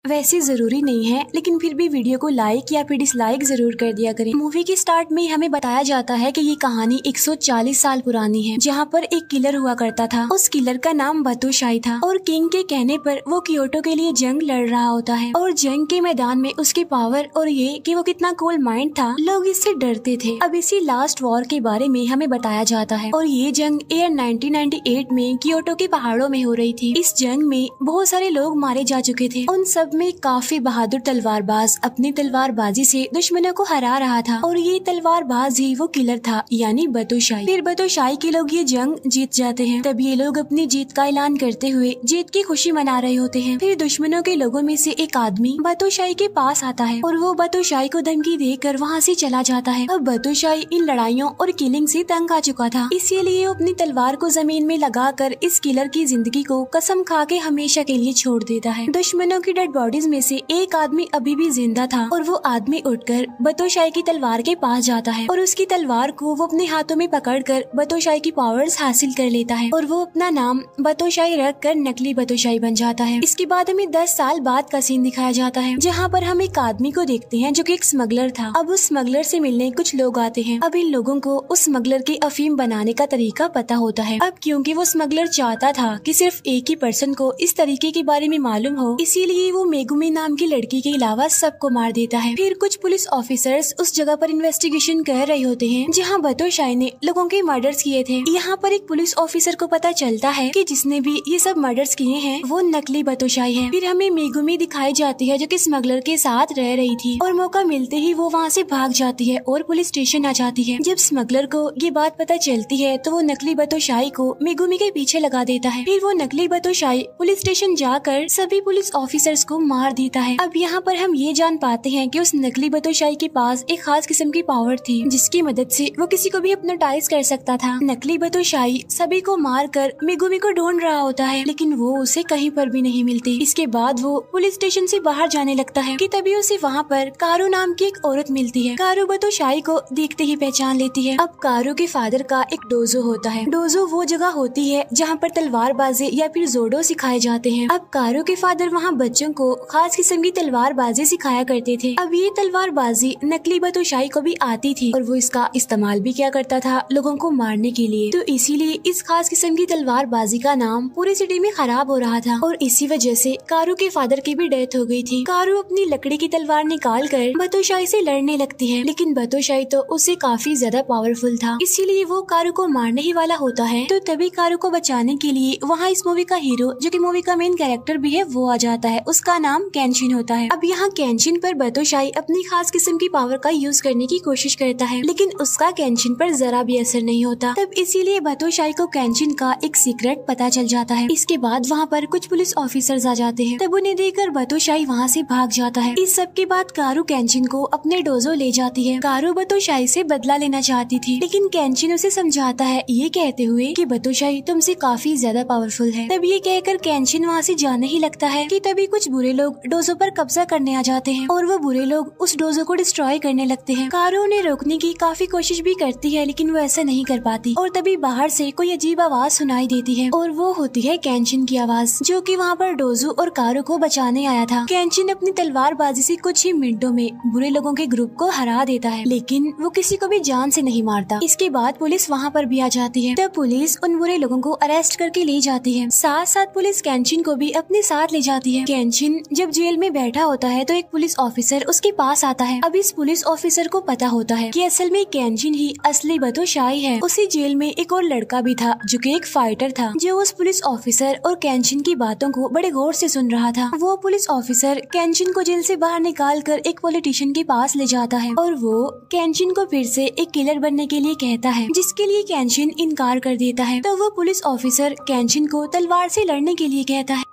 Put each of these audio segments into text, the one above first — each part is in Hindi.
वैसे जरूरी नहीं है, लेकिन फिर भी वीडियो को लाइक या फिर डिसलाइक जरूर कर दिया करें। मूवी के स्टार्ट में हमें बताया जाता है कि ये कहानी 140 साल पुरानी है, जहाँ पर एक किलर हुआ करता था। उस किलर का नाम बातोशाई था और किंग के कहने पर वो क्योटो के लिए जंग लड़ रहा होता है। और जंग के मैदान में उसके पावर और ये कि वो कितना कोल्ड माइंड था, लोग इससे डरते थे। अब इसी लास्ट वॉर के बारे में हमें बताया जाता है और ये जंग ईयर 1998 में क्योटो के पहाड़ों में हो रही थी। इस जंग में बहुत सारे लोग मारे जा चुके थे। उन सब में काफी बहादुर तलवारबाज अपनी तलवारबाजी से दुश्मनों को हरा रहा था और ये तलवारबाज ही वो किलर था, यानी बातोशाई। फिर बातोशाई के लोग ये जंग जीत जाते हैं। तब ये लोग अपनी जीत का ऐलान करते हुए जीत की खुशी मना रहे होते हैं। फिर दुश्मनों के लोगों में से एक आदमी बातोशाई के पास आता है और वो बातोशाई को धमकी देकर वहाँ से चला जाता है। अब बातोशाई इन लड़ाइयों और किलिंग से तंग आ चुका था, इसीलिए वो अपनी तलवार को जमीन में लगाकर इस किलर की जिंदगी को कसम खा के हमेशा के लिए छोड़ देता है। दुश्मनों की डेड बॉडीज में से एक आदमी अभी भी जिंदा था और वो आदमी उठकर बातोशाई की तलवार के पास जाता है और उसकी तलवार को वो अपने हाथों में पकड़कर बातोशाई की पावर्स हासिल कर लेता है और वो अपना नाम बातोशाई रख कर नकली बातोशाई बन जाता है। इसके बाद हमें 10 साल बाद का सीन दिखाया जाता है, जहाँ पर हम एक आदमी को देखते हैं जो कि एक स्मगलर था। अब उस स्मगलर से मिलने कुछ लोग आते हैं। अब इन लोगों को उस स्मगलर के अफीम बनाने का तरीका पता होता है। अब क्योंकि वो स्मगलर चाहता था कि सिर्फ एक ही पर्सन को इस तरीके के बारे में मालूम हो, इसीलिए वो मेगुमी नाम की लड़की के अलावा सबको मार देता है। फिर कुछ पुलिस ऑफिसर्स उस जगह पर इन्वेस्टिगेशन कर रहे होते हैं जहाँ बातोशाई ने लोगों के मर्डर्स किए थे। यहाँ पर एक पुलिस ऑफिसर को पता चलता है कि जिसने भी ये सब मर्डर्स किए हैं वो नकली बातोशाई है। फिर हमें मेगुमी दिखाई जाती है जो कि स्मगलर के साथ रह रही थी और मौका मिलते ही वो वहाँ से भाग जाती है और पुलिस स्टेशन आ जाती है। जब स्मगलर को ये बात पता चलती है तो वो नकली बातोशाई को मेगुमी के पीछे लगा देता है। फिर वो नकली बातोशाई पुलिस स्टेशन जाकर सभी पुलिस ऑफिसर्स को मार देता है। अब यहाँ पर हम ये जान पाते हैं कि उस नकली बातोशाई के पास एक खास किस्म की पावर थी जिसकी मदद से वो किसी को भी हिप्नोटाइज कर सकता था। नकली बातोशाई सभी को मार कर मेगुमी को ढूंढ रहा होता है, लेकिन वो उसे कहीं पर भी नहीं मिलती। इसके बाद वो पुलिस स्टेशन से बाहर जाने लगता है कि तभी उसे वहाँ पर कारू नाम की एक औरत मिलती है। कारू बातोशाई को देखते ही पहचान लेती है। अब कारू के फादर का एक डोजो होता है। डोजो वो जगह होती है जहाँ पर तलवारबाजी या फिर जोडो सिखाए जाते हैं। अब कारू के फादर वहाँ बच्चों को खास किस्म की तलवारबाजी सिखाया करते थे। अब ये तलवारबाजी नकली बातोशाई को भी आती थी और वो इसका इस्तेमाल भी किया करता था लोगों को मारने के लिए। तो इसीलिए इस खास किस्म की तलवारबाजी का नाम पूरी सिटी में खराब हो रहा था और इसी वजह से कारू के फादर की भी डेथ हो गई थी। कारू अपनी लकड़ी की तलवार निकाल कर बातोशाई से लड़ने लगती है, लेकिन बातोशाई तो उससे काफी ज्यादा पावरफुल था, इसीलिए वो कारू को मारने ही वाला होता है। तो तभी कारू को बचाने के लिए वहाँ इस मूवी का हीरो जो कि मूवी का मेन कैरेक्टर भी है वो आ जाता है। उसका नाम केंशिन होता है। अब यहाँ केंशिन पर बातोशाई अपनी खास किस्म की पावर का यूज करने की कोशिश करता है, लेकिन उसका केंशिन पर जरा भी असर नहीं होता। तब इसीलिए बातोशाई को केंशिन का एक सीक्रेट पता चल जाता है। इसके बाद वहाँ पर कुछ पुलिस ऑफिसर्स आ जाते हैं। तब उन्हें देखकर बातोशाई वहाँ से भाग जाता है। इस सब के बाद कारू केंशिन को अपने डोजो ले जाती है। कारू बातोशाई से बदला लेना चाहती थी, लेकिन केंशिन उसे समझाता है ये कहते हुए कि बातोशाई तुमसे काफी ज्यादा पावरफुल है। तब ये कहकर केंशिन वहाँ से जाने ही लगता है कि तभी कुछ बुरे लोग डोजो पर कब्जा करने आ जाते हैं और वो बुरे लोग उस डोजो को डिस्ट्रॉय करने लगते हैं। कारू उन्हें रोकने की काफी कोशिश भी करती है, लेकिन वो ऐसा नहीं कर पाती और तभी बाहर से कोई अजीब आवाज सुनाई देती है और वो होती है केंशिन की आवाज, जो कि वहाँ पर डोजो और कारू को बचाने आया था। केंशिन अपनी तलवारबाजी से कुछ ही मिनटों में बुरे लोगों के ग्रुप को हरा देता है, लेकिन वो किसी को भी जान से नहीं मारता। इसके बाद पुलिस वहाँ पर भी आ जाती है। तब पुलिस उन बुरे लोगों को अरेस्ट करके ले जाती है। साथ साथ पुलिस केंशिन को भी अपने साथ ले जाती है। केंशिन जब जेल में बैठा होता है तो एक पुलिस ऑफिसर उसके पास आता है। अब इस पुलिस ऑफिसर को पता होता है कि असल में केंशिन ही असली बातोशाई है। उसी जेल में एक और लड़का भी था जो कि एक फाइटर था, जो उस पुलिस ऑफिसर और केंशिन की बातों को बड़े गौर से सुन रहा था। वो पुलिस ऑफिसर केंशिन को जेल से बाहर निकाल कर एक पॉलिटिशियन के पास ले जाता है और वो केंशिन को फिर से एक किलर बनने के लिए कहता है, जिसके लिए केंशिन इनकार कर देता है। तो वो पुलिस ऑफिसर केंशिन को तलवार से लड़ने के लिए कहता है।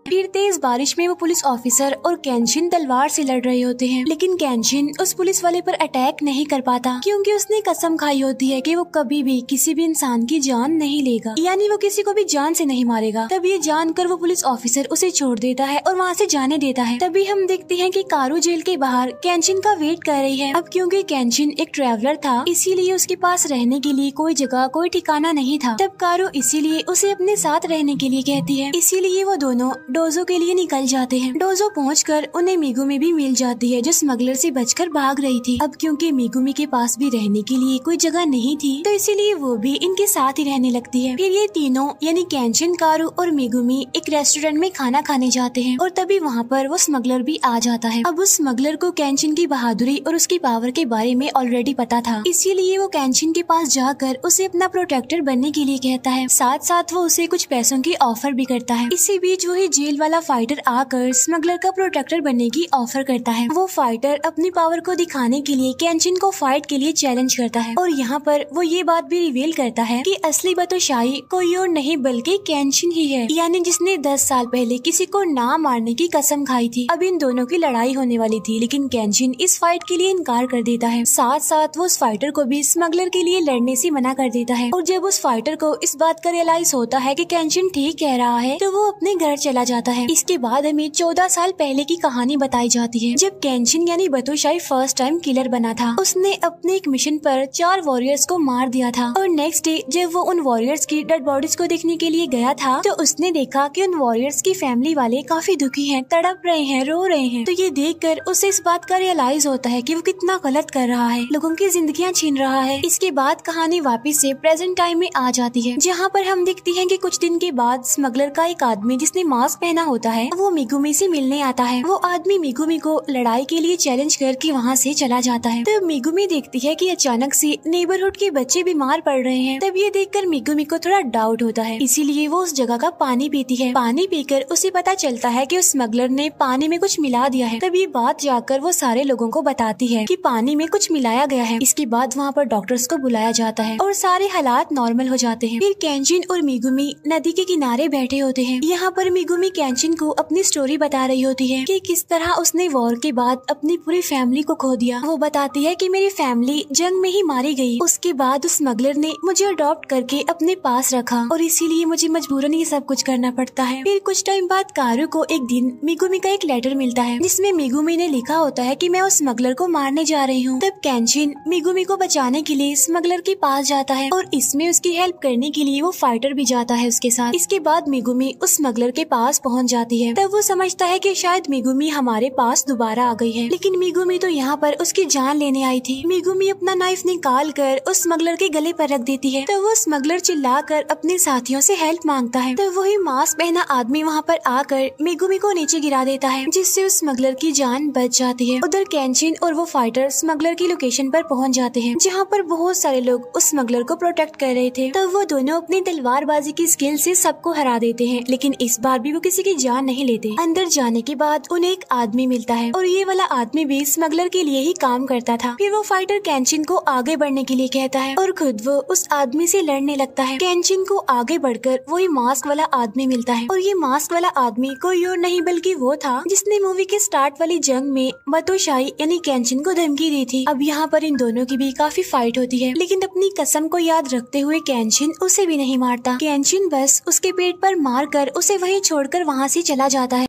फिर तेज बारिश में वो पुलिस ऑफिसर और केंशिन तलवार से लड़ रहे होते हैं, लेकिन केंशिन उस पुलिस वाले पर अटैक नहीं कर पाता क्योंकि उसने कसम खाई होती है कि वो कभी भी किसी भी इंसान की जान नहीं लेगा, यानी वो किसी को भी जान से नहीं मारेगा। तब ये जानकर वो पुलिस ऑफिसर उसे छोड़ देता है और वहाँ से जाने देता है। तभी हम देखते हैं कि कारू जेल के बाहर केंशिन का वेट कर रही है। अब क्योंकि केंशिन एक ट्रैवलर था, इसीलिए उसके पास रहने के लिए कोई जगह कोई ठिकाना नहीं था। तब कारू इसीलिए उसे अपने साथ रहने के लिए कहती है। इसीलिए वो दोनों डोजो के लिए निकल जाते हैं। डोजो पहुंचकर उन्हें मेगुमी भी मिल जाती है जो स्मगलर से बचकर भाग रही थी। अब क्योंकि मेगुमी के पास भी रहने के लिए कोई जगह नहीं थी तो इसीलिए वो भी इनके साथ ही रहने लगती है। फिर ये तीनों यानी केंशिन, कारू और मेगुमी एक रेस्टोरेंट में खाना खाने जाते हैं और तभी वहाँ पर वो स्मगलर भी आ जाता है। अब उस स्मगलर को केंशिन की बहादुरी और उसकी पावर के बारे में ऑलरेडी पता था, इसीलिए वो केंशिन के पास जाकर उसे अपना प्रोटेक्टर बनने के लिए कहता है। साथ साथ वो उसे कुछ पैसों की ऑफर भी करता है। इसी बीच वही जेल वाला फाइटर आकर स्मगलर का प्रोटेक्टर बनने की ऑफर करता है। वो फाइटर अपनी पावर को दिखाने के लिए केंशिन को फाइट के लिए चैलेंज करता है और यहाँ पर वो ये बात भी रिवील करता है कि असली बादशाही कोई और नहीं बल्कि केंशिन ही है, यानी जिसने 10 साल पहले किसी को ना मारने की कसम खाई थी। अब इन दोनों की लड़ाई होने वाली थी लेकिन केंशिन इस फाइट के लिए इनकार कर देता है। साथ साथ वो उस फाइटर को भी स्मगलर के लिए लड़ने से मना कर देता है और जब उस फाइटर को इस बात का रियलाइज होता है कि केंशिन ठीक कह रहा है तो वो अपने घर चला जाता है। इसके बाद हमें 14 साल पहले की कहानी बताई जाती है जब केंशिन यानी बादशाही फर्स्ट टाइम किलर बना था। उसने अपने एक मिशन पर 4 वॉरियर्स को मार दिया था और नेक्स्ट डे जब वो उन वॉरियर्स की डेड बॉडीज को देखने के लिए गया था तो उसने देखा कि उन वॉरियर्स की फैमिली वाले काफी दुखी हैं, तड़प रहे हैं, रो रहे हैं। तो ये देखकर उसे इस बात का रियलाइज होता है कि वो कितना गलत कर रहा है, लोगों की जिंदगियां छीन रहा है। इसके बाद कहानी वापस से प्रेजेंट टाइम में आ जाती है जहाँ पर हम देखती हैं कि कुछ दिन के बाद स्मगलर का एक आदमी जिसने मास्क पहना होता है वो मेगुमी से मिलने आता है। वो आदमी मेगुमी को लड़ाई के लिए चैलेंज करके वहाँ से चला जाता है। तो मेगुमी देखती है कि अचानक से नेबरहुड के बच्चे बीमार पड़ रहे हैं। तब ये देखकर मेगुमी को थोड़ा डाउट होता है, इसीलिए वो उस जगह का पानी पीती है। पानी पीकर उसे पता चलता है कि उस स्मगलर ने पानी में कुछ मिला दिया है। तब ये बात जाकर वो सारे लोगों को बताती है कि पानी में कुछ मिलाया गया है। इसके बाद वहाँ पर डॉक्टर्स को बुलाया जाता है और सारे हालात नॉर्मल हो जाते हैं। फिर केंशिन और मेगुमी नदी के किनारे बैठे होते हैं। यहाँ पर मेगुमी केंशिन को अपनी स्टोरी बता रही होती है कि किस तरह उसने वॉर के बाद अपनी पूरी फैमिली को खो दिया। वो बताती है कि मेरी फैमिली जंग में ही मारी गई। उसके बाद उस स्मगलर ने मुझे अडॉप्ट करके अपने पास रखा और इसीलिए मुझे मजबूरन ये सब कुछ करना पड़ता है। फिर कुछ टाइम बाद कारू को एक दिन मेगुमी का एक लेटर मिलता है जिसमें मेगुमी ने लिखा होता है कि मैं उस स्मगलर को मारने जा रही हूँ। तब केंशिन मेगुमी को बचाने के लिए स्मगलर के पास जाता है और इसमें उसकी हेल्प करने के लिए वो फाइटर भी जाता है उसके साथ। इसके बाद मेगुमी उस स्मगलर के पास पहुँच जाती है। तब वो समझता है कि शायद मेगुमी हमारे पास दोबारा आ गई है, लेकिन मेगुमी तो यहाँ पर उसकी जान लेने आई थी। मेगुमी अपना नाइफ निकाल कर उस स्मगलर के गले पर रख देती है। तो वो स्मगलर चिल्लाकर अपने साथियों से हेल्प मांगता है। तो वही मास्क पहना आदमी वहाँ पर आकर मेगुमी को नीचे गिरा देता है जिससे उस स्मगलर की जान बच जाती है। उधर केंशिन और वो फाइटर स्मगलर की लोकेशन पर पहुँच जाते हैं जहाँ पर बहुत सारे लोग उस स्मगलर को प्रोटेक्ट कर रहे थे। तब वो दोनों अपनी तलवारबाजी की स्किल से सबको हरा देते हैं, लेकिन इस बार भी वो किसी की जान नहीं लेते। अंदर जाने के बाद उन्हें एक आदमी मिलता है और ये वाला आदमी भी स्मगलर के लिए ही काम करता था। फिर वो फाइटर केंशिन को आगे बढ़ने के लिए कहता है और खुद वो उस आदमी से लड़ने लगता है। केंशिन को आगे बढ़कर वही मास्क वाला आदमी मिलता है और ये मास्क वाला आदमी कोई और नहीं बल्कि वो था जिसने मूवी के स्टार्ट वाली जंग में बादशाही यानी केंशिन को धमकी दी थी। अब यहाँ पर इन दोनों की भी काफी फाइट होती है, लेकिन अपनी कसम को याद रखते हुए केंशिन उसे भी नहीं मारता। केंशिन बस उसके पेट पर मारकर उसे वहीं छोड़कर वहाँ से चला जाता है।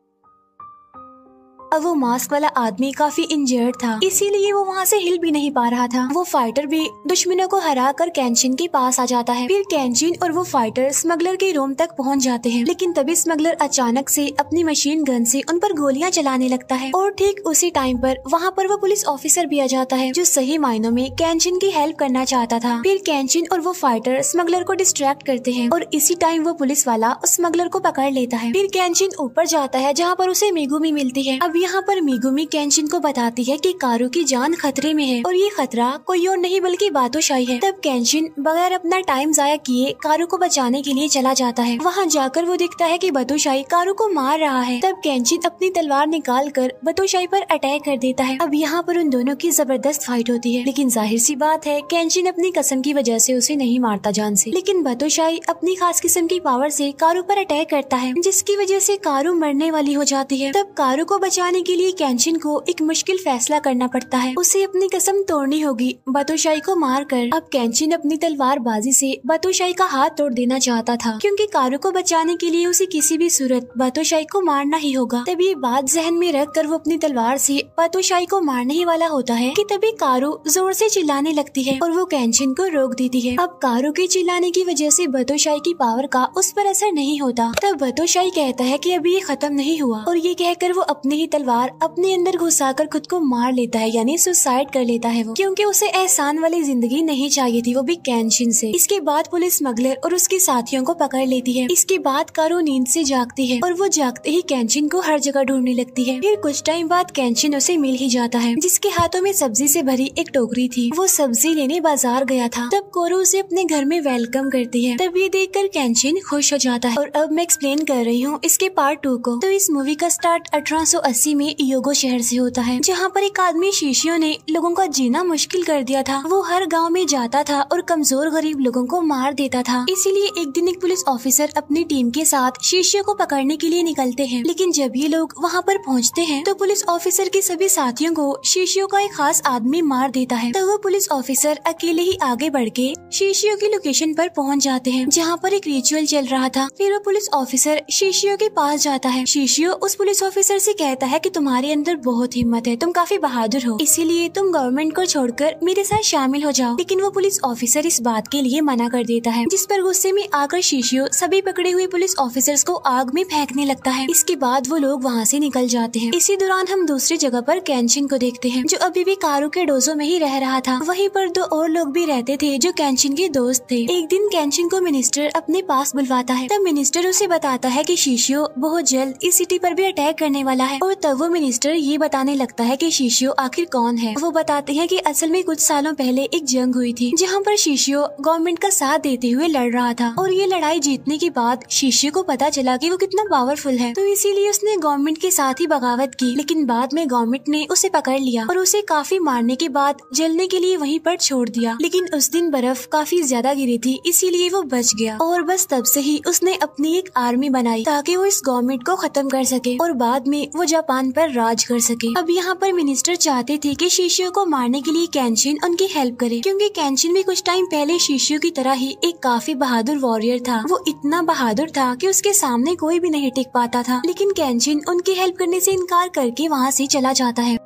अब वो मास्क वाला आदमी काफी इंजर्ड था, इसीलिए वो वहाँ से हिल भी नहीं पा रहा था। वो फाइटर भी दुश्मनों को हरा कर केंशिन के पास आ जाता है। फिर केंशिन और वो फाइटर स्मगलर के रूम तक पहुँच जाते हैं, लेकिन तभी स्मगलर अचानक से अपनी मशीन गन से उन पर गोलियां चलाने लगता है और ठीक उसी टाइम पर वहाँ पर वो पुलिस ऑफिसर भी आ जाता है जो सही मायनों में केंशिन की हेल्प करना चाहता था। फिर केंशिन और वो फाइटर स्मगलर को डिस्ट्रैक्ट करते हैं और इसी टाइम वो पुलिस वाला उस स्मगलर को पकड़ लेता है। फिर केंशिन ऊपर जाता है जहाँ पर उसे मेगुमी मिलती है। अब यहाँ पर मेगुमी केंशिन को बताती है कि कारू की जान खतरे में है और ये खतरा कोई और नहीं बल्कि बादशाही है। तब केंशिन बगैर अपना टाइम जाया किए कारू को बचाने के लिए चला जाता है। वहाँ जाकर वो देखता है कि बादशाही कारू को मार रहा है। तब केंशिन अपनी तलवार निकाल कर बादशाही पर अटैक कर देता है। अब यहाँ पर उन दोनों की जबरदस्त फाइट होती है, लेकिन जाहिर सी बात है केंशिन अपनी कसम की वजह से उसे नहीं मारता जान से, लेकिन बादशाही अपनी खास किस्म की पावर से कारू पर अटैक करता है जिसकी वजह से कारू मरने वाली हो जाती है। तब कारू को बचाने बचाने के लिए केंशिन को एक मुश्किल फैसला करना पड़ता है। उसे अपनी कसम तोड़नी होगी बातोशाई को मारकर। अब केंशिन अपनी तलवारबाजी से बातोशाई का हाथ तोड़ देना चाहता था, क्योंकि कारू को बचाने के लिए उसे किसी भी सूरत बातोशाई को मारना ही होगा। तभी ये बात जहन में रख कर वो अपनी तलवार से बातोशाई को मारने ही वाला होता है कि तभी कारू जोर से चिल्लाने लगती है और वो केंशिन को रोक देती है। अब कारू के चिल्लाने की वजह से बातोशाई की पावर का उस पर असर नहीं होता। तब बातोशाई कहता है कि अभी ये खत्म नहीं हुआ, और ये कहकर वो अपनी ही तलवार अपने अंदर घुसाकर खुद को मार लेता है, यानी सुसाइड कर लेता है वो, क्योंकि उसे एहसान वाली जिंदगी नहीं चाहिए थी, वो भी केंशिन से। इसके बाद पुलिस स्मगलर और उसके साथियों को पकड़ लेती है। इसके बाद कारू नींद से जागती है और वो जागते ही केंशिन को हर जगह ढूंढने लगती है। फिर कुछ टाइम बाद केंशिन उसे मिल ही जाता है, जिसके हाथों में सब्जी से भरी एक टोकरी थी। वो सब्जी लेने बाजार गया था। तब कोरू उसे अपने घर में वेलकम करती है। तब ये देखकर केंशिन खुश हो जाता है। और अब मैं एक्सप्लेन कर रही हूँ इसके पार्ट 2 को। तो इस मूवी का स्टार्ट 1880 में योगो शहर से होता है, जहाँ पर एक आदमी शीशियों ने लोगों का जीना मुश्किल कर दिया था। वो हर गाँव में जाता था और कमजोर गरीब लोगों को मार देता था। इसीलिए एक दिन एक पुलिस ऑफिसर अपनी टीम के साथ शीशियों को पकड़ने के लिए निकलते हैं। लेकिन जब ये लोग वहाँ पर पहुँचते हैं तो पुलिस ऑफिसर के सभी साथियों को शीशियों का एक खास आदमी मार देता है। तो वो पुलिस ऑफिसर अकेले ही आगे बढ़ के शीशियों की लोकेशन पर पहुँच जाते हैं, जहाँ पर एक रिचुअल चल रहा था। फिर वो पुलिस ऑफिसर शीशियों के पास जाता है। शीशियों उस पुलिस ऑफिसर से कहता है कि तुम्हारे अंदर बहुत हिम्मत है, तुम काफी बहादुर हो, इसीलिए तुम गवर्नमेंट को छोड़कर मेरे साथ शामिल हो जाओ। लेकिन वो पुलिस ऑफिसर इस बात के लिए मना कर देता है, जिस पर गुस्से में आकर शीशियों सभी पकड़े हुए पुलिस ऑफिसर्स को आग में फेंकने लगता है। इसके बाद वो लोग वहाँ से निकल जाते हैं। इसी दौरान हम दूसरी जगह पर केंशिन को देखते हैं, जो अभी भी कारू के डोजो में ही रह रहा था। वहीं पर 2 और लोग भी रहते थे जो केंशिन के दोस्त थे। एक दिन केंशिन को मिनिस्टर अपने पास बुलवाता है। तब मिनिस्टर उसे बताता है कि शीशियों बहुत जल्द इस सिटी पर भी अटैक करने वाला है। और तब वो मिनिस्टर ये बताने लगता है कि शीशियों आखिर कौन है। वो बताते हैं कि असल में कुछ सालों पहले एक जंग हुई थी, जहाँ पर शीशियों गवर्नमेंट का साथ देते हुए लड़ रहा था। और ये लड़ाई जीतने के बाद शीशियों को पता चला कि वो कितना पावरफुल है, तो इसीलिए उसने गवर्नमेंट के साथ ही बगावत की। लेकिन बाद में गवर्नमेंट ने उसे पकड़ लिया और उसे काफी मारने के बाद जलने के लिए वहीं पर छोड़ दिया। लेकिन उस दिन बर्फ काफी ज्यादा गिरी थी, इसीलिए वो बच गया। और बस तब से ही उसने अपनी एक आर्मी बनाई ताकि वो इस गवर्नमेंट को खत्म कर सके और बाद में वो जापान पर राज कर सके। अब यहाँ पर मिनिस्टर चाहते थे कि शीशियों को मारने के लिए केंशिन उनकी हेल्प करे, क्योंकि केंशिन भी कुछ टाइम पहले शीशियों की तरह ही एक काफी बहादुर वॉरियर था। वो इतना बहादुर था कि उसके सामने कोई भी नहीं टिक पाता था। लेकिन केंशिन उनकी हेल्प करने से इनकार करके वहाँ से चला जाता है।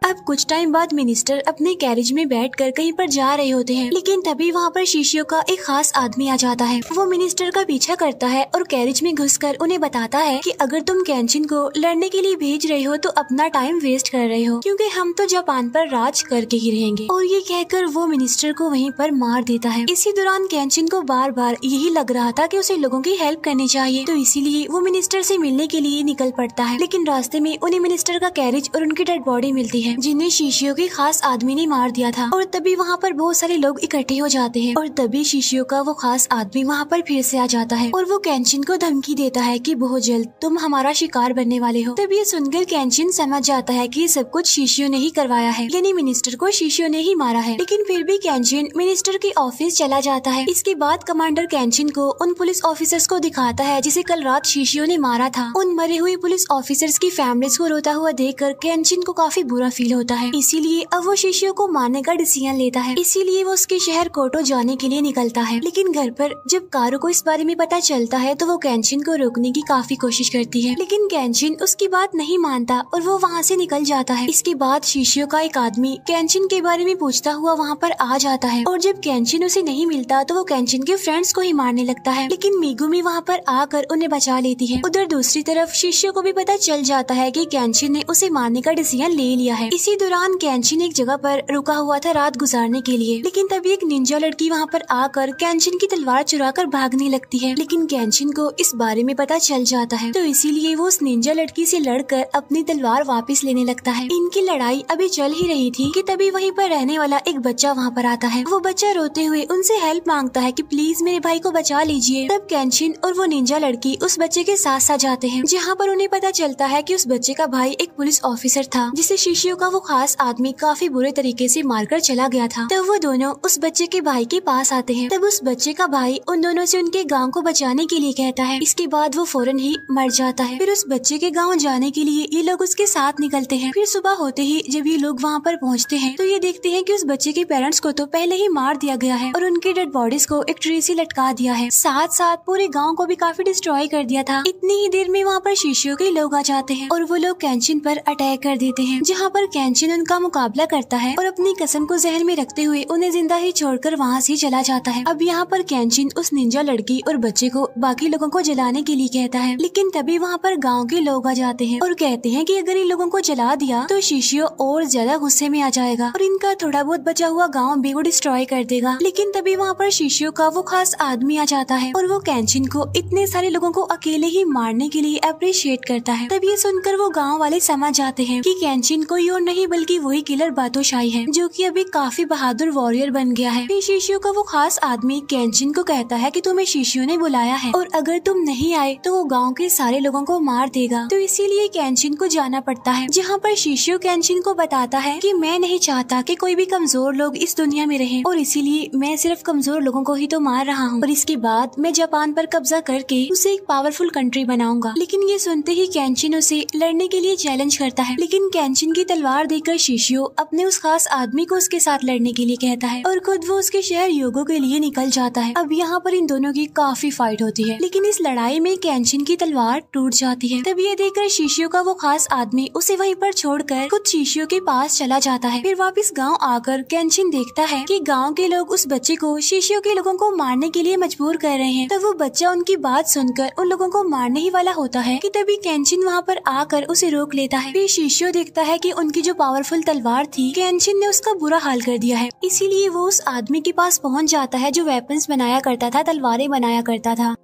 अब कुछ टाइम बाद मिनिस्टर अपने कैरेज में बैठकर कहीं पर जा रहे होते हैं, लेकिन तभी वहाँ पर शीशियों का एक खास आदमी आ जाता है। वो मिनिस्टर का पीछा करता है और कैरेज में घुसकर उन्हें बताता है कि अगर तुम केंशिन को लड़ने के लिए भेज रहे हो तो अपना टाइम वेस्ट कर रहे हो, क्योंकि हम तो जापान पर राज करके ही रहेंगे। और ये कहकर वो मिनिस्टर को वहीं पर मार देता है। इसी दौरान केंशिन को बार बार यही लग रहा था कि उसे लोगों की हेल्प करनी चाहिए, तो इसीलिए वो मिनिस्टर से मिलने के लिए निकल पड़ता है। लेकिन रास्ते में उन्हें मिनिस्टर का कैरेज और उनकी डेड बॉडी मिलती है, जिन्हें शीशियों के खास आदमी ने मार दिया था। और तभी वहाँ पर बहुत सारे लोग इकट्ठे हो जाते हैं और तभी शीशियों का वो खास आदमी वहाँ पर फिर से आ जाता है और वो केंशिन को धमकी देता है कि बहुत जल्द तुम हमारा शिकार बनने वाले हो। तब ये सुनकर केंशिन समझ जाता है कि सब कुछ शीशियों ने ही करवाया है, यानी मिनिस्टर को शीशियों ने ही मारा है। लेकिन फिर भी केंशिन मिनिस्टर के ऑफिस चला जाता है। इसके बाद कमांडर केंशिन को उन पुलिस ऑफिसर्स को दिखाता है जिसे कल रात शीशियों ने मारा था। उन मरे हुए पुलिस ऑफिसर्स की फैमिलीज को रोता हुआ देखकर केंशिन को काफी बुरा फील होता है। इसीलिए अब वो शीशियों को मारने का डिसीजन लेता है। इसीलिए वो उसके शहर कोटो जाने के लिए निकलता है। लेकिन घर पर जब कारू को इस बारे में पता चलता है तो वो केंशिन को रोकने की काफी कोशिश करती है, लेकिन केंशिन उसकी बात नहीं मानता और वो वहाँ से निकल जाता है। इसके बाद शीशियों का एक आदमी केंशिन के बारे में पूछता हुआ वहाँ पर आ जाता है और जब केंशिन उसे नहीं मिलता तो वो केंशिन के फ्रेंड्स को ही मारने लगता है। लेकिन मेगुमी वहाँ पर आकर उन्हें बचा लेती है। उधर दूसरी तरफ शीशियों को भी पता चल जाता है कि केंशिन ने उसे मारने का डिसीजन ले लिया है। इसी दौरान केंशिन एक जगह पर रुका हुआ था रात गुजारने के लिए, लेकिन तभी एक निंजा लड़की वहाँ पर आकर केंशिन की तलवार चुराकर भागने लगती है। लेकिन केंशिन को इस बारे में पता चल जाता है, तो इसीलिए वो उस निंजा लड़की से लड़कर अपनी तलवार वापस लेने लगता है। इनकी लड़ाई अभी चल ही रही थी कि तभी वहीं पर रहने वाला एक बच्चा वहाँ पर आता है। वो बच्चा रोते हुए उनसे हेल्प मांगता है कि प्लीज मेरे भाई को बचा लीजिए। तब केंशिन और वो निंजा लड़की उस बच्चे के साथ जाते हैं, जहाँ पर उन्हें पता चलता है कि उस बच्चे का भाई एक पुलिस ऑफिसर था जिसे शीशियों का वो खास आदमी काफी बुरे तरीके से मारकर चला गया था। तब वो दोनों उस बच्चे के भाई के पास आते हैं। तब उस बच्चे का भाई उन दोनों से उनके गांव को बचाने के लिए कहता है। इसके बाद वो फौरन ही मर जाता है। फिर उस बच्चे के गांव जाने के लिए ये लोग उसके साथ निकलते हैं। फिर सुबह होते ही जब ये लोग वहाँ पर पहुँचते हैं तो ये देखते हैं कि उस बच्चे के पेरेंट्स को तो पहले ही मार दिया गया है और उनके डेड बॉडीज को एक ट्री से लटका दिया है। साथ साथ पूरे गाँव को भी काफी डिस्ट्रॉय कर दिया था। इतनी ही देर में वहाँ पर शिष्यों के लोग आ जाते हैं और वो लोग केंचिन पर अटैक कर देते हैं, जहाँ पर केंचिन उनका मुकाबला करता है और अपनी कसम को जहन में रखते हुए उन्हें जिंदा ही छोड़कर वहाँ से चला जाता है। अब यहाँ पर केंचिन उस निंजा लड़की और बच्चे को बाकी लोगों को जलाने के लिए कहता है, लेकिन तभी वहाँ पर गाँव के लोग आ जाते हैं और कहते हैं कि अगर इन लोगों को जला दिया तो शिष्यो और ज्यादा गुस्से में आ जाएगा और इनका थोड़ा बहुत बचा हुआ गाँव भी वो डिस्ट्रॉय कर देगा। लेकिन तभी वहाँ पर शिष्यो का वो खास आदमी आ जाता है और वो केंचिन को इतने सारे लोगों को अकेले ही मारने के लिए अप्रिशिएट करता है। तब ये सुनकर वो गाँव वाले समझ जाते हैं कि केंचिन कोई और नहीं बल्कि वही किलर बातोशाही है, जो कि अभी काफी बहादुर वॉरियर बन गया है। फिर शिष्यो का वो खास आदमी केंचिन को कहता है कि तुम्हें शिष्यो ने बुलाया है और अगर तुम नहीं आए तो वो गाँव के सारे लोगों को मार देगा, तो इसीलिए केंचिन को जाना पड़ता है। जहाँ पर शिष्यो केंचिन को बताता है कि मैं नहीं चाहता कि कोई भी कमजोर लोग इस दुनिया में रहे और इसीलिए मैं सिर्फ कमजोर लोगों को ही तो मार रहा हूँ और इसके बाद मैं जापान पर कब्जा करके उसे एक पावरफुल कंट्री बनाऊंगा। लेकिन ये सुनते ही केंचिन उसे लड़ने के लिए चैलेंज करता है, लेकिन केंचिन की तलवार देखकर शिष्यो अपने उस खास आदमी को उसके साथ लड़ने के लिए कहता है और खुद वो उसके शहर योगो के लिए निकल जाता है। अब यहाँ पर इन दोनों की काफी फाइट होती है, लेकिन इस लड़ाई में केंचिन की तलवार टूट जाती है। तब ये देखकर शिष्यो का वो खास आदमी उसे वहीं पर छोड़कर खुद शिष्यो के पास चला जाता है। फिर वापस गाँव आकर केंचिन देखता है कि गाँव के लोग उस बच्चे को शिष्यो के लोगों को मारने के लिए मजबूर कर रहे हैं। तब वो बच्चा उनकी बात सुनकर उन लोगों को मारने ही वाला होता है कि तभी केंचिन वहाँ पर आकर उसे रोक लेता है। फिर शिष्यो देखता है कि उनकी जो पावरफुल तलवार थी केंचिन ने उसका बुरा हाल कर दिया है, इसीलिए वो उस आदमी के पास पहुँच जाता है जो वेपन्स बनाया करता था, तलवारें बनाया करता था।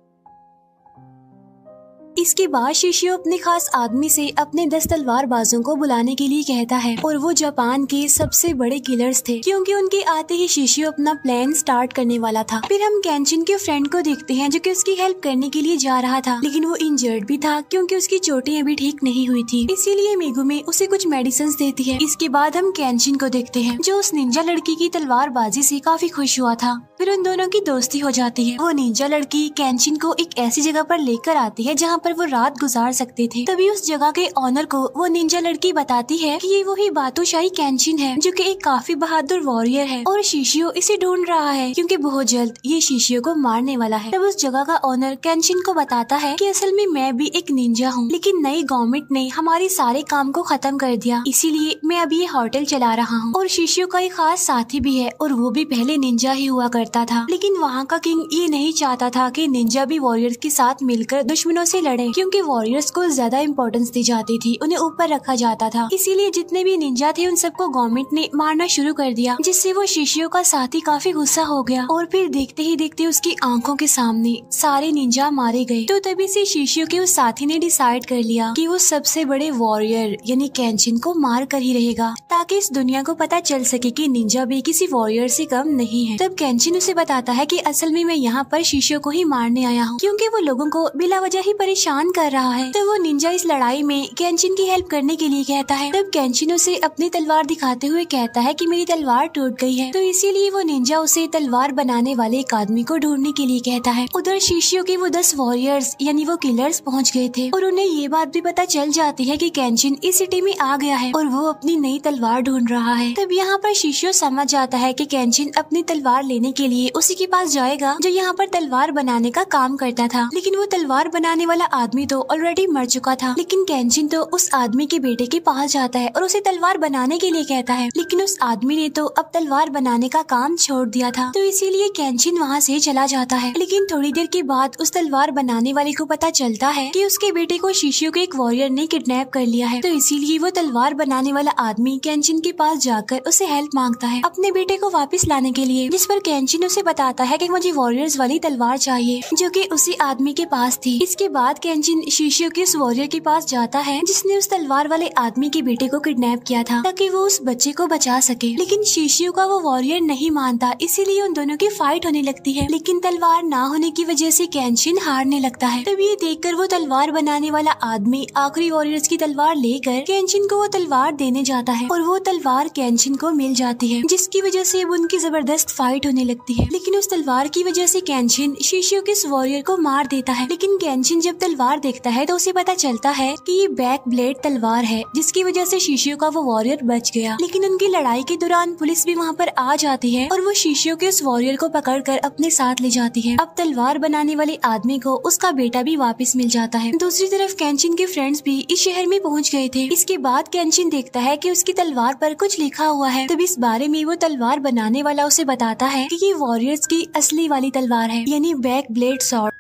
इसके बाद शिष्यो अपने खास आदमी से अपने 10 तलवारबाजों को बुलाने के लिए कहता है और वो जापान के सबसे बड़े किलर्स थे, क्योंकि उनके आते ही शिष्यो अपना प्लान स्टार्ट करने वाला था। फिर हम केंचिन के फ्रेंड को देखते हैं जो कि उसकी हेल्प करने के लिए जा रहा था, लेकिन वो इंजर्ड भी था क्योंकि उसकी चोटें अभी ठीक नहीं हुई थी, इसीलिए मेगुमे उसे कुछ मेडिसिन देती है। इसके बाद हम केंचिन को देखते हैं जो उस निंजा लड़की की तलवारबाजी से काफी खुश हुआ था। फिर उन दोनों की दोस्ती हो जाती है। वो निंजा लड़की केंचिन को एक ऐसी जगह पर लेकर आती है जहाँ पर वो रात गुजार सकते थे। तभी उस जगह के ऑनर को वो निंजा लड़की बताती है कि ये वही बातोशाही केंचिन है जो कि एक काफी बहादुर वॉरियर है और शिष्यो इसे ढूंढ रहा है क्योंकि बहुत जल्द ये शिष्यो को मारने वाला है। तब उस जगह का ऑनर केंचिन को बताता है कि असल में मैं भी एक निंजा हूँ, लेकिन नई गवर्नमेंट ने हमारे सारे काम को खत्म कर दिया, इसीलिए मैं अभी ये होटल चला रहा हूँ। और शिष्यो का एक खास साथी भी है और वो भी पहले निंजा ही हुआ करता था, लेकिन वहाँ का किंग ये नहीं चाहता था कि निंजा भी वॉरियर्स के साथ मिलकर दुश्मनों से लड़े, क्योंकि वॉरियर्स को ज्यादा इम्पोर्टेंस दी जाती थी, उन्हें ऊपर रखा जाता था। इसीलिए जितने भी निंजा थे उन सबको गवर्नमेंट ने मारना शुरू कर दिया, जिससे वो शिष्यो का साथी काफी गुस्सा हो गया और फिर देखते ही देखते उसकी आंखों के सामने सारे निंजा मारे गए। तो तभी से शिष्यो के उस साथी ने डिसाइड कर लिया कि वो सबसे बड़े वॉरियर यानी केंचिन को मार कर ही रहेगा, ताकि इस दुनिया को पता चल सके कि निंजा भी किसी वॉरियर से कम नहीं है। तब केंचिन उसे बताता है कि असल में मैं यहाँ पर शिष्यो को ही मारने आया हूँ, क्योंकि वो लोगों को बिला वजह ही परेशान कर रहा है। तो वो निंजा इस लड़ाई में केंचिन की हेल्प करने के लिए कहता है। तब केंचिन उसे अपनी तलवार दिखाते हुए कहता है कि मेरी तलवार टूट गई है, तो इसीलिए वो निंजा उसे तलवार बनाने वाले एक आदमी को ढूंढने के लिए कहता है। उधर शिष्यो के वो 10 वॉरियर्स यानी वो किलर्स पहुँच गए थे और उन्हें ये बात भी पता चल जाती है कि केंचिन इस सिटी में आ गया है और वो अपनी नई तलवार ढूंढ रहा है। तब यहाँ पर शिष्यो समझ जाता है कि केंचिन अपनी तलवार लेने के लिए उसी के पास जाएगा जो यहाँ पर तलवार बनाने का काम करता था, लेकिन वो तलवार बनाने वाला आदमी तो ऑलरेडी मर चुका था। लेकिन केंचिन तो उस आदमी के बेटे के पास जाता है और उसे तलवार बनाने के लिए कहता है, लेकिन उस आदमी ने तो अब तलवार बनाने का काम छोड़ दिया था, तो इसीलिए केंचिन वहाँ से चला जाता है। लेकिन थोड़ी देर के बाद उस तलवार बनाने वाले को पता चलता है कि उसके बेटे को शिष्यो के एक वॉरियर ने किडनैप कर लिया है, तो इसीलिए वो तलवार बनाने वाला आदमी केंचिन के पास जाकर उसे हेल्प मांगता है अपने बेटे को वापस लाने के लिए, जिस पर केंचिन उसे बताता है कि मुझे वॉरियर्स वाली तलवार चाहिए जो कि उसी आदमी के पास थी। इसके बाद केंचिन शिशियो के उस वॉरियर के पास जाता है जिसने उस तलवार वाले आदमी के बेटे को किडनैप किया था ताकि वो उस बच्चे को बचा सके। लेकिन शिशियो का वो वॉरियर नहीं मानता, इसीलिए उन दोनों की फाइट होने लगती है। लेकिन तलवार ना होने की वजह से केंचिन हारने लगता है। तब ये देखकर वो तलवार बनाने वाला आदमी आखिरी वॉरियर्स की तलवार लेकर केंचिन को वो तलवार देने जाता है और वो तलवार केंचिन को मिल जाती है, जिसकी वजह से अब उनकी जबरदस्त फाइट होने लगती है। लेकिन उस तलवार की वजह से केंचिन शिशियो के उस वॉरियर को मार देता है। लेकिन केंचिन जब तलवार देखता है तो उसे पता चलता है कि ये बैक ब्लेड तलवार है, जिसकी वजह से शिशियो का वो वॉरियर बच गया। लेकिन उनकी लड़ाई के दौरान पुलिस भी वहाँ पर आ जाती है और वो शिशियो के उस वॉरियर को पकड़कर अपने साथ ले जाती है। अब तलवार बनाने वाले आदमी को उसका बेटा भी वापस मिल जाता है। दूसरी तरफ केंचिन के फ्रेंड्स भी इस शहर में पहुँच गए थे। इसके बाद केंचिन देखता है कि उसकी तलवार पर कुछ लिखा हुआ है। तब इस बारे में वो तलवार बनाने वाला उसे बताता है कि ये वॉरियर्स की असली वाली तलवार है, यानी बैक ब्लेड सॉर्ड।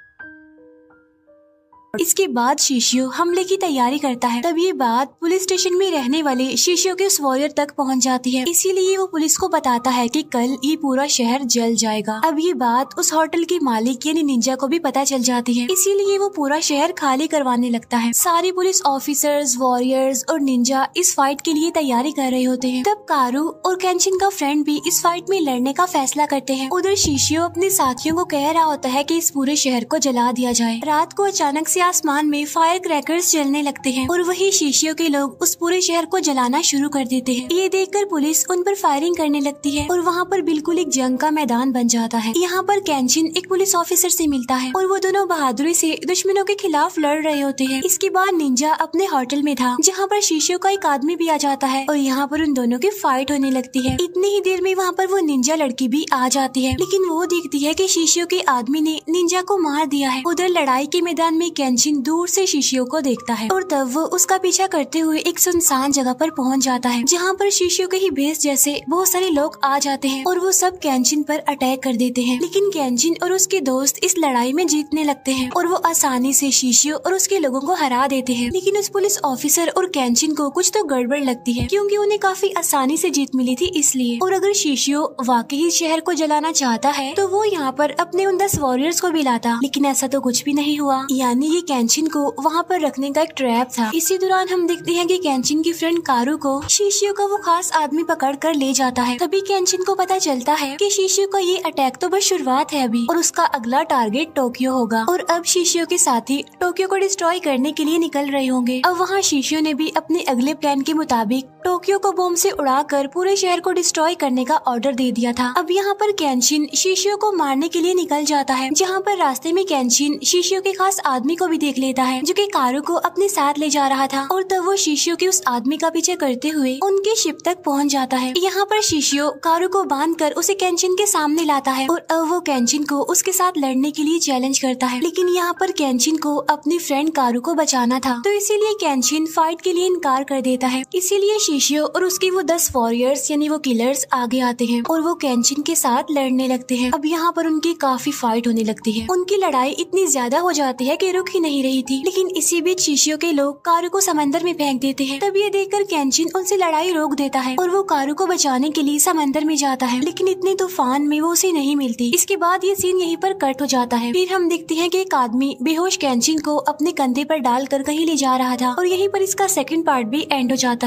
इसके बाद शिशियो हमले की तैयारी करता है। तब ये बात पुलिस स्टेशन में रहने वाले शिशियो के उस वॉरियर तक पहुंच जाती है, इसीलिए वो पुलिस को बताता है कि कल ये पूरा शहर जल जाएगा। अब ये बात उस होटल के मालिक यानी निंजा को भी पता चल जाती है, इसीलिए वो पूरा शहर खाली करवाने लगता है। सारे पुलिस ऑफिसर्स, वॉरियर्स और निंजा इस फाइट के लिए तैयारी कर रहे होते हैं। तब कारू और केंचिन का फ्रेंड भी इस फाइट में लड़ने का फैसला करते हैं। उधर शिशियो अपने साथियों को कह रहा होता है कि इस पूरे शहर को जला दिया जाए। रात को अचानक से आसमान में फायर क्रैकर्स जलने लगते हैं और वही शिशियो के लोग उस पूरे शहर को जलाना शुरू कर देते हैं। ये देखकर पुलिस उन पर फायरिंग करने लगती है और वहाँ पर बिल्कुल एक जंग का मैदान बन जाता है। यहाँ पर केंचिन एक पुलिस ऑफिसर से मिलता है और वो दोनों बहादुरी से दुश्मनों के खिलाफ लड़ रहे होते हैं। इसके बाद निंजा अपने होटल में था जहाँ पर शिशियो का एक आदमी भी आ जाता है और यहाँ पर उन दोनों की फाइट होने लगती है। इतनी ही देर में वहाँ पर वो निंजा लड़की भी आ जाती है, लेकिन वो देखती है कि शिशियो के आदमी ने निंजा को मार दिया है। उधर लड़ाई के मैदान में केंचिन दूर से शिशियो को देखता है और तब वो उसका पीछा करते हुए एक सुनसान जगह पर पहुंच जाता है जहां पर शिशियो के ही भेस जैसे बहुत सारे लोग आ जाते हैं और वो सब केंचिन पर अटैक कर देते हैं। लेकिन केंचिन और उसके दोस्त इस लड़ाई में जीतने लगते हैं और वो आसानी से शिशियो और उसके लोगों को हरा देते हैं। लेकिन उस पुलिस ऑफिसर और केंचिन को कुछ तो गड़बड़ लगती है, क्योंकि उन्हें काफी आसानी से जीत मिली थी इसलिए। और अगर शिशियो वाकई शहर को जलाना चाहता है तो वो यहाँ पर अपने उन 10 वॉरियर्स को भी लाता, लेकिन ऐसा तो कुछ भी नहीं हुआ। यानी ये केंचिन को वहाँ पर रखने का एक ट्रैप था। इसी दौरान हम देखते हैं कि केंचिन की फ्रेंड कारू को शिशियो का वो खास आदमी पकड़ कर ले जाता है। तभी केंचिन को पता चलता है कि शिशियो का ये अटैक तो बस शुरुआत है अभी, और उसका अगला टारगेट टोक्यो होगा। और अब शिशियो के साथी टोक्यो को डिस्ट्रॉय करने के लिए निकल रहे होंगे। अब वहाँ शिशियो ने भी अपने अगले प्लान के मुताबिक टोक्यो को बम से उड़ाकर पूरे शहर को डिस्ट्रॉय करने का ऑर्डर दे दिया था। अब यहाँ पर केंचिन शिशियो को मारने के लिए निकल जाता है, जहाँ पर रास्ते में केंचिन शिशियो के खास आदमी को भी देख लेता है जो कि कारू को अपने साथ ले जा रहा था। और तब वो शिशियो के उस आदमी का पीछे करते हुए उनके शिप तक पहुँच जाता है। यहाँ पर शिशियो कारू को बांधकर उसे केंचिन के सामने लाता है और अब वो केंचिन को उसके साथ लड़ने के लिए चैलेंज करता है। लेकिन यहाँ पर केंचिन को अपनी फ्रेंड कारू को बचाना था, तो इसीलिए केंचिन फाइट के लिए इनकार कर देता है। इसीलिए शिशियो और उसके वो 10 वॉरियर्स यानी वो किलर्स आगे आते हैं और वो केंचिन के साथ लड़ने लगते हैं। अब यहाँ पर उनकी काफी फाइट होने लगती है। उनकी लड़ाई इतनी ज्यादा हो जाती है कि रुक ही नहीं रही थी। लेकिन इसी बीच शिशियो के लोग कारू को समंदर में फेंक देते हैं। तब ये देखकर केंचिन उनसे लड़ाई रोक देता है और वो कारू को बचाने के लिए समंदर में जाता है, लेकिन इतने तूफान में वो उसे नहीं मिलती। इसके बाद ये सीन यहीं पर कट हो जाता है। फिर हम देखते हैं कि एक आदमी बेहोश केंचिन को अपने कंधे पर डालकर कहीं ले जा रहा था और यहीं पर इसका सेकंड पार्ट भी एंड हो जाता है।